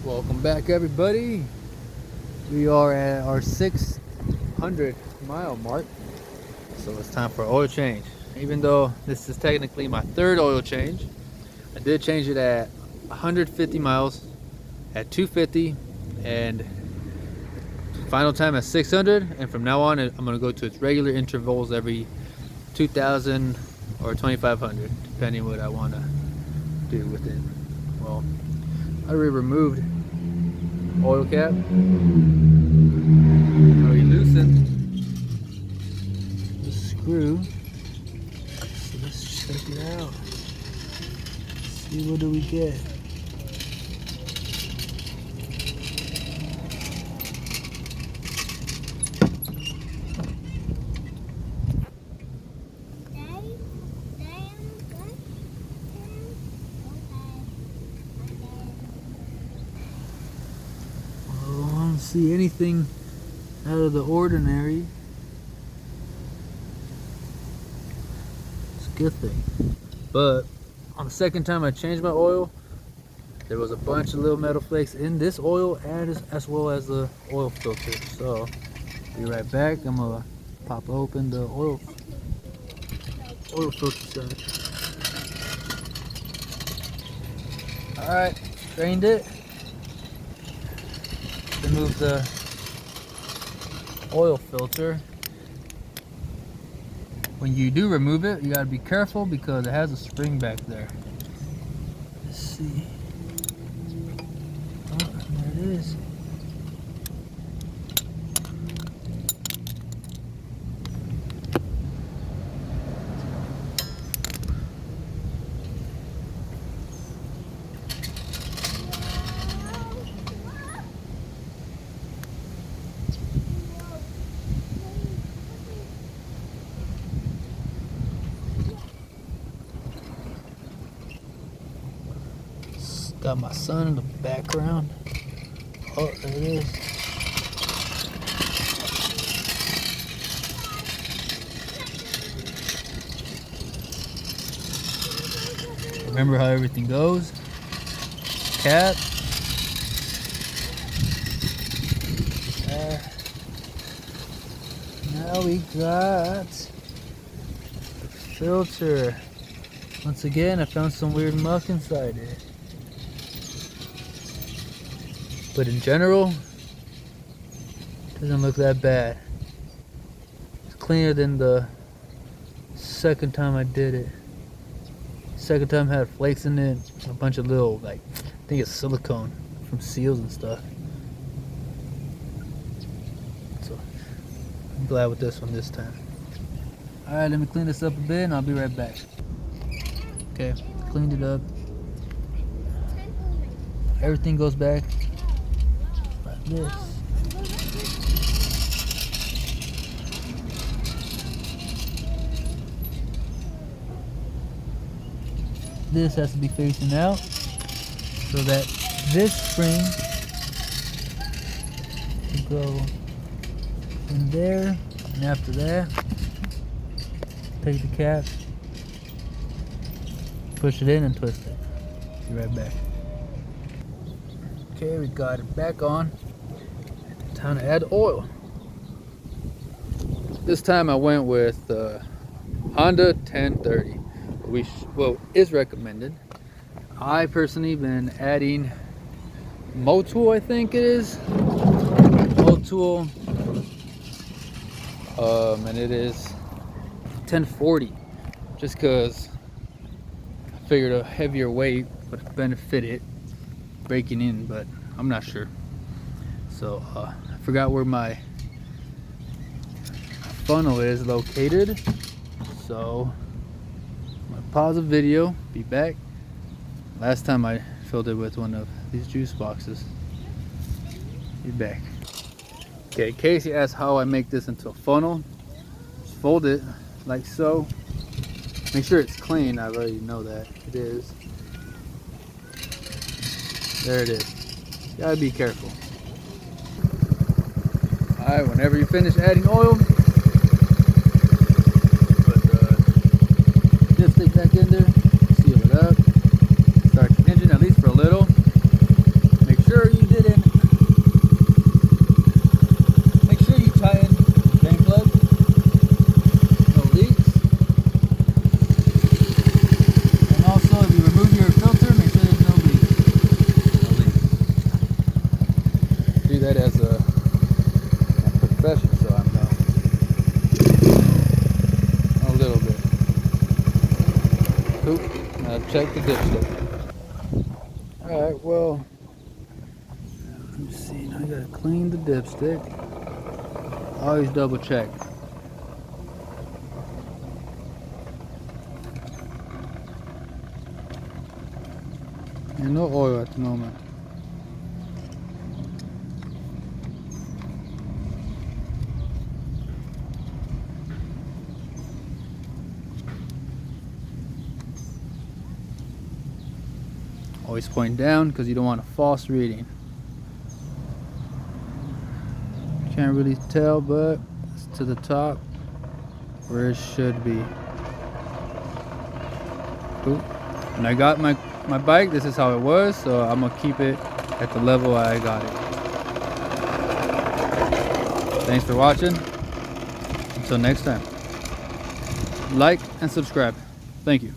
Welcome back, everybody. We are at our 600 mile mark, so it's time for oil change. Even though this is technically my third oil change, I did change it at 150 miles, at 250, and final time at 600. And from now on, I'm going to go to its regular intervals every 2,000 or 2,500, depending what I want to do with it. Well, I already removed oil cap. I already loosened the screw. So let's check it out. See, what do we get? See anything out of the ordinary. It's a good thing. But on the second time I changed my oil, there was a bunch of little metal flakes in this oil and as well as the oil filter. So be right back. I'm gonna pop open the oil filter side. Alright, drained it. Remove the oil filter. When you do remove it, you gotta be careful because it has a spring back there. Let's see. Oh, there it is. Got my son in the background. Oh, there it is. Remember how everything goes. Cap. Now we got the filter. Once again, I found some weird muck inside it. But in general, it doesn't look that bad. It's cleaner than the second time I did it. Second time had flakes in it, a bunch of little, like, I think it's silicone from seals and stuff. So I'm glad with this one this time. Alright, let me clean this up a bit and I'll be right back. Okay, cleaned it up. Everything goes back this. This has to be facing out so that this spring can go in there, and after that take the cap, push it in and twist it. Be right back. Okay, we got it back on. Time to add oil. This time I went with Honda 1030, which is recommended. I personally been adding Motul, I think it is. Motul, and it is 1040, just because I figured a heavier weight would benefit it breaking in, but I'm not sure. So I forgot where my funnel is located, so I'm gonna pause the video, be back. Last time I filled it with one of these juice boxes. Be back. Okay, Casey asked how I make this into a funnel. Just fold it like so. Make sure it's clean. I already know that it is. There it is. You gotta be careful. Alright, whenever you finish adding oil, put the dipstick back in there, seal it up, start the engine at least for a little. Make sure you that as a profession, so I know a little bit. Oop, now check the dipstick. Alright, well, let me see, now I gotta clean the dipstick. Always double check. And no oil at the moment. Always point down because you don't want a false reading. Can't really tell, but it's to the top where it should be. Ooh. When I got my bike, this is how it was, so I'm gonna keep it at the level I got it. Thanks for watching. Until next time, like and subscribe. Thank you.